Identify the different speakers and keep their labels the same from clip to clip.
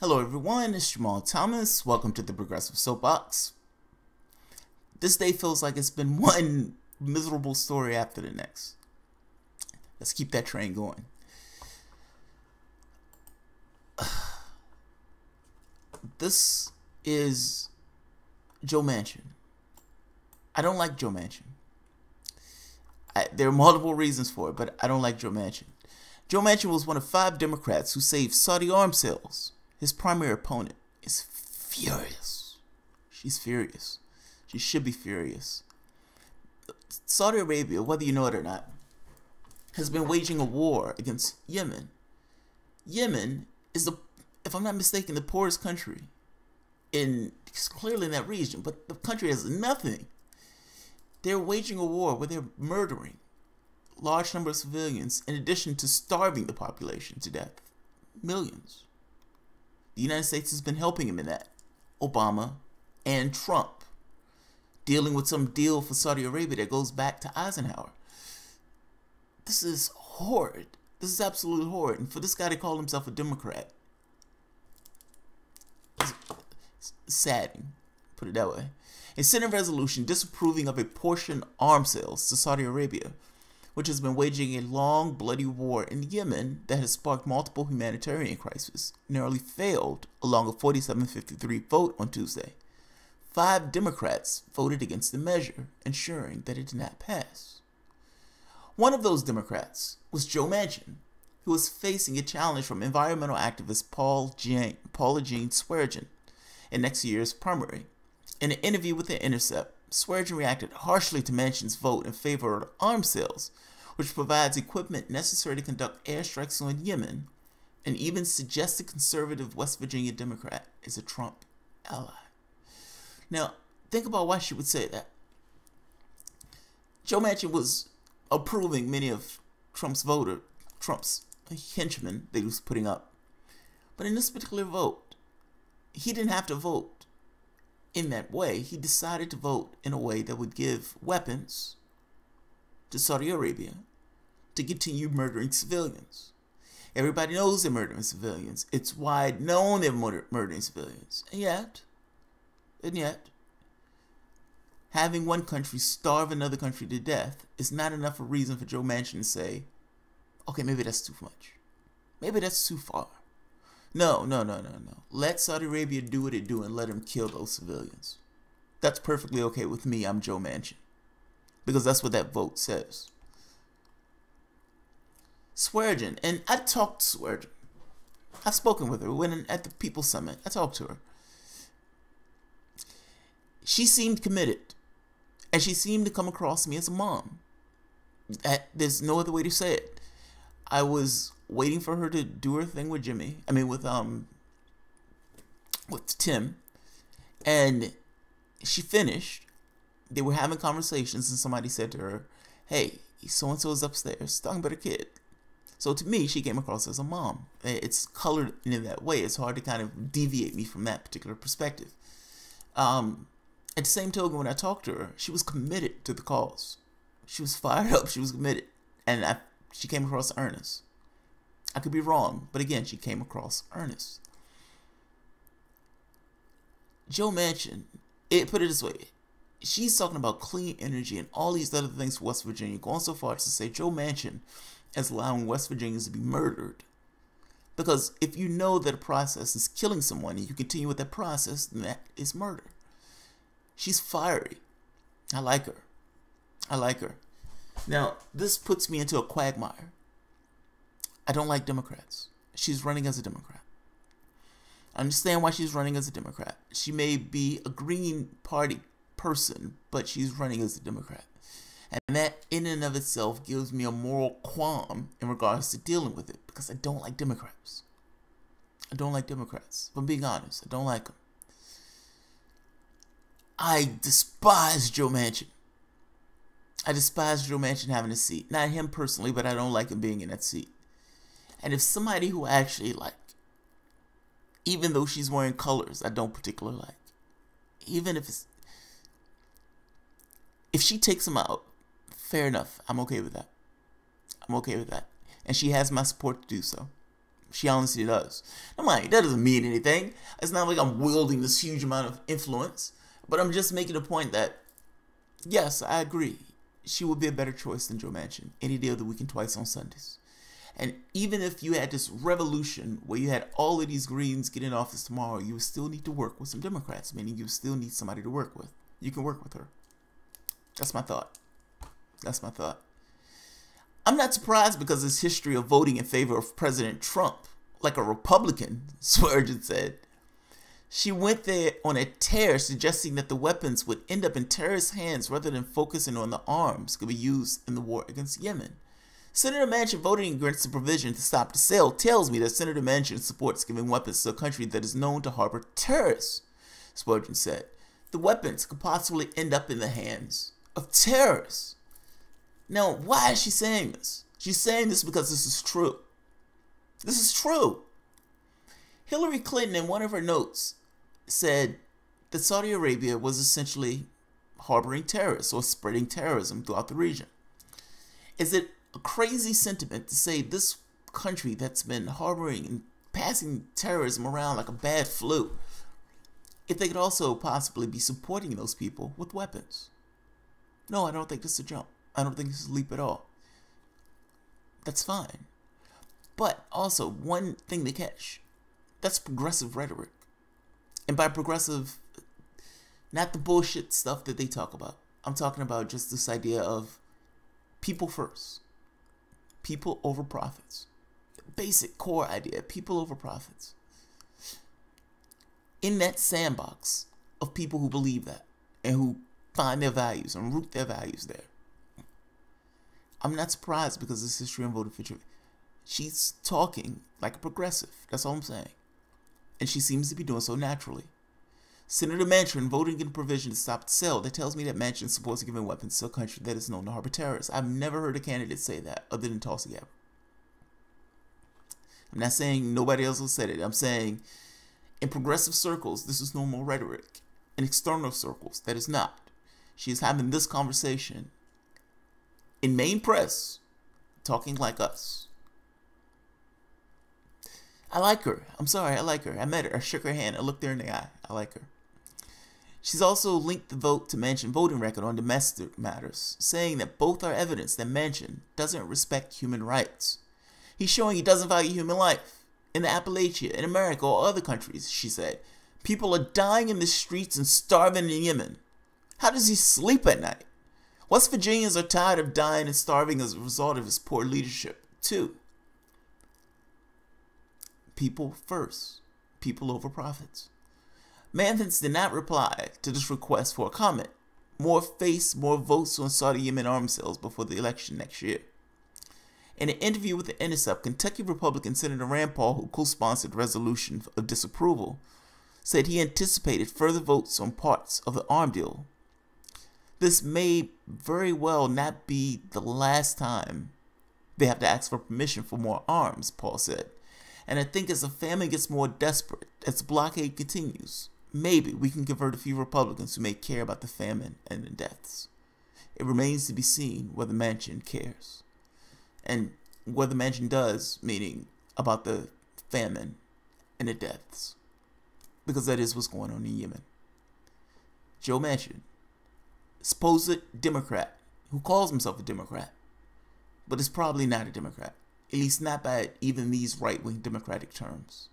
Speaker 1: Hello everyone, it's Jamal Thomas. Welcome to the Progressive Soapbox. This day feels like it's been one miserable story after the next. Let's keep that train going. This is Joe Manchin. I don't like Joe Manchin. There are multiple reasons for it, but I don't like Joe Manchin. Joe Manchin was one of 5 Democrats who saved Saudi arms sales. His primary opponent is furious. She's furious. She should be furious. Saudi Arabia, whether you know it or not, has been waging a war against Yemen. Yemen is, if I'm not mistaken, the poorest country it's clearly in that region, but the country has nothing. They're waging a war where they're murdering large numbers of civilians in addition to starving the population to death. Millions. The United States has been helping him in that. Obama and Trump dealing with some deal for Saudi Arabia that goes back to Eisenhower. This is horrid. This is absolutely horrid. And for this guy to call himself a Democrat, it's saddening, put it that way. A Senate resolution disapproving of a portion arms sales to Saudi Arabia, which has been waging a long, bloody war in Yemen that has sparked multiple humanitarian crises, narrowly failed along a 47-53 vote on Tuesday. 5 Democrats voted against the measure, ensuring that it did not pass. One of those Democrats was Joe Manchin, who was facing a challenge from environmental activist Paula Jean Swearengin in next year's primary. In an interview with The Intercept, Swearengin reacted harshly to Manchin's vote in favor of arms sales, which provides equipment necessary to conduct airstrikes on Yemen, and even suggested conservative West Virginia Democrat is a Trump ally. Now, think about why she would say that. Joe Manchin was approving many of Trump's henchmen that he was putting up. But in this particular vote, he didn't have to vote in that way. He decided to vote in a way that would give weapons to Saudi Arabia to continue murdering civilians. Everybody knows they're murdering civilians. It's wide known they're murdering civilians. And yet, having one country starve another country to death is not enough a reason for Joe Manchin to say, okay, maybe that's too much. Maybe that's too far. No. Let Saudi Arabia do what it do and let them kill those civilians. That's perfectly okay with me. I'm Joe Manchin. Because that's what that vote says. Swearengin, and I talked to Swearengin. I've spoken with her. We went at the People's Summit. I talked to her. She seemed committed. And she seemed to come across me as a mom. There's no other way to say it. I was waiting for her to do her thing with Tim, and she finished. They were having conversations, and somebody said to her, hey, so-and-so is upstairs talking about a kid. So to me, she came across as a mom. It's colored in that way. It's hard to kind of deviate me from that particular perspective. At the same token, when I talked to her, she was committed to the cause. She was fired up. She was committed. And she came across earnest. I could be wrong, but again, she came across earnest. Joe Manchin, put it this way, she's talking about clean energy and all these other things for West Virginia, going so far as to say Joe Manchin is allowing West Virginians to be murdered. Because if you know that a process is killing someone and you continue with that process, then that is murder. She's fiery. I like her. I like her. Now, this puts me into a quagmire. I don't like Democrats. She's running as a Democrat. I understand why she's running as a Democrat. She may be a Green Party person, but she's running as a Democrat. And that in and of itself gives me a moral qualm in regards to dealing with it, because I don't like Democrats. I don't like Democrats. If I'm being honest, I don't like them. I despise Joe Manchin. I despise Joe Manchin having a seat. Not him personally, but I don't like him being in that seat. And if somebody who actually even though she's wearing colors I don't particularly like, even if she takes him out, fair enough. I'm okay with that. I'm okay with that. And she has my support to do so. She honestly does. I'm like, that doesn't mean anything. It's not like I'm wielding this huge amount of influence. But I'm just making a point that, yes, I agree. She would be a better choice than Joe Manchin any day of the week and twice on Sundays. And even if you had this revolution where you had all of these Greens get in office tomorrow, you would still need to work with some Democrats, meaning you still need somebody to work with. You can work with her. That's my thought. That's my thought. I'm not surprised because of this history of voting in favor of President Trump, like a Republican, Spurgeon said. She went there on a tear, suggesting that the weapons would end up in terrorist hands rather than focusing on the arms could be used in the war against Yemen. Senator Manchin voting against the provision to stop the sale tells me that Senator Manchin supports giving weapons to a country that is known to harbor terrorists, Spurgeon said. The weapons could possibly end up in the hands of terrorists. Now, why is she saying this? She's saying this because this is true. This is true. Hillary Clinton, in one of her notes, said that Saudi Arabia was essentially harboring terrorists or spreading terrorism throughout the region. Is it a crazy sentiment to say this country that's been harboring and passing terrorism around like a bad flu, if they could also possibly be supporting those people with weapons? No, I don't think this is a jump. I don't think this is a leap at all. That's fine. But also, one thing to catch, that's progressive rhetoric. And by progressive, not the bullshit stuff that they talk about. I'm talking about just this idea of people first. People over profits. Basic core idea, people over profits. In that sandbox of people who believe that and who find their values and root their values there, I'm not surprised because this history on voting for Trump. She's talking like a progressive. That's all I'm saying. And she seems to be doing so naturally. Senator Manchin voting in a provision to stop the sale. That tells me that Manchin supports giving weapons to a country that is known to harbor terrorists. I've never heard a candidate say that other than Tulsi Gabbard. I'm not saying nobody else has said it. I'm saying in progressive circles, this is normal rhetoric. In external circles, that is not. She is having this conversation in main press, talking like us. I like her. I'm sorry, I like her. I met her. I shook her hand. I looked her in the eye. I like her. She's also linked the vote to Manchin voting record on domestic matters, saying that both are evidence that Manchin doesn't respect human rights. He's showing he doesn't value human life. In the Appalachia, in America, or other countries, she said, people are dying in the streets and starving in Yemen. How does he sleep at night? West Virginians are tired of dying and starving as a result of his poor leadership, too. People first. People over profits. Manchin did not reply to this request for a comment. More votes on Saudi-Yemen arms sales before the election next year. In an interview with The Intercept, Kentucky Republican Senator Rand Paul, who co-sponsored the resolution of disapproval, said he anticipated further votes on parts of the arm deal. This may very well not be the last time they have to ask for permission for more arms, Paul said. And I think as the famine gets more desperate, as the blockade continues, maybe we can convert a few Republicans who may care about the famine and the deaths. It remains to be seen whether Manchin cares. And whether Manchin does, meaning about the famine and the deaths. Because that is what's going on in Yemen. Joe Manchin, supposed Democrat, who calls himself a Democrat, but is probably not a Democrat, at least not by even these right-wing Democratic terms,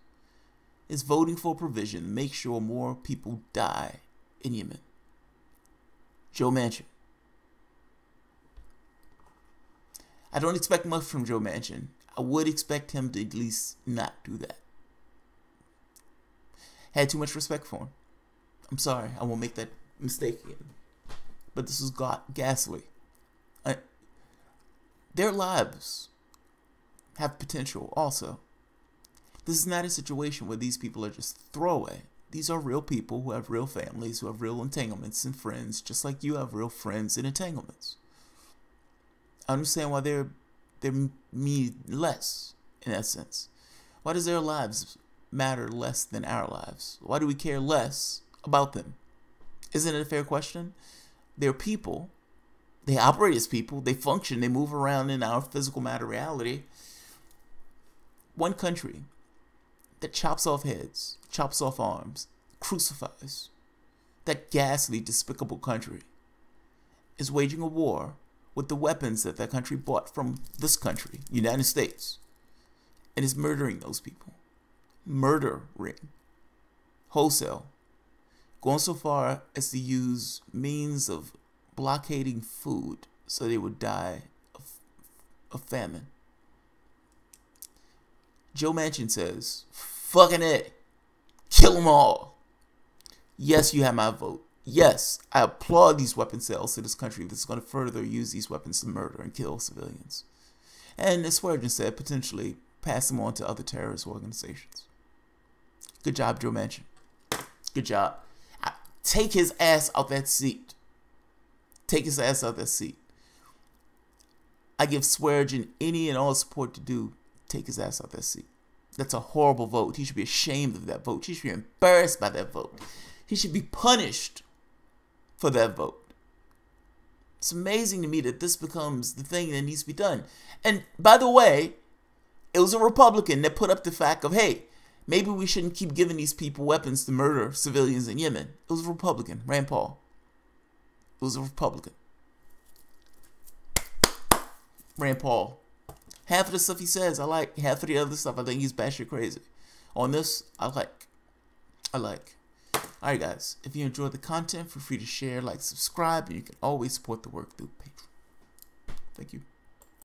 Speaker 1: is voting for a provision to make sure more people die in Yemen. Joe Manchin. I don't expect much from Joe Manchin. I would expect him to at least not do that. Had too much respect for him. I'm sorry, I won't make that mistake again. But this is ghastly. Their lives have potential also. This is not a situation where these people are just throwaway. These are real people who have real families, who have real entanglements and friends, just like you have real friends and entanglements. I understand why they're mean less in that sense. Why does their lives matter less than our lives? Why do we care less about them? Isn't it a fair question? They're people. They operate as people. They function. They move around in our physical matter reality. One country that chops off heads, chops off arms, crucifies that ghastly, despicable country is waging a war with the weapons that that country bought from this country, United States, and is murdering those people. Murdering. Wholesale. Going so far as to use means of blockading food so they would die of famine. Joe Manchin says, fucking it. Kill them all. Yes, you have my vote. Yes, I applaud these weapon sales to this country that's going to further use these weapons to murder and kill civilians. And as Swearengin said, potentially pass them on to other terrorist organizations. Good job, Joe Manchin. Good job. Take his ass out that seat. Take his ass out that seat. I give Swearengin any and all support to do. Take his ass out that seat. That's a horrible vote. He should be ashamed of that vote. He should be embarrassed by that vote. He should be punished for that vote. It's amazing to me that this becomes the thing that needs to be done. And by the way, it was a Republican that put up the fact of, hey, maybe we shouldn't keep giving these people weapons to murder civilians in Yemen. It was a Republican, Rand Paul. It was a Republican. Rand Paul. Half of the stuff he says, I like. Half of the other stuff, I think he's batshit crazy. On this, I like. Alright guys, if you enjoyed the content, feel free to share, like, subscribe, and you can always support the work through Patreon. Thank you.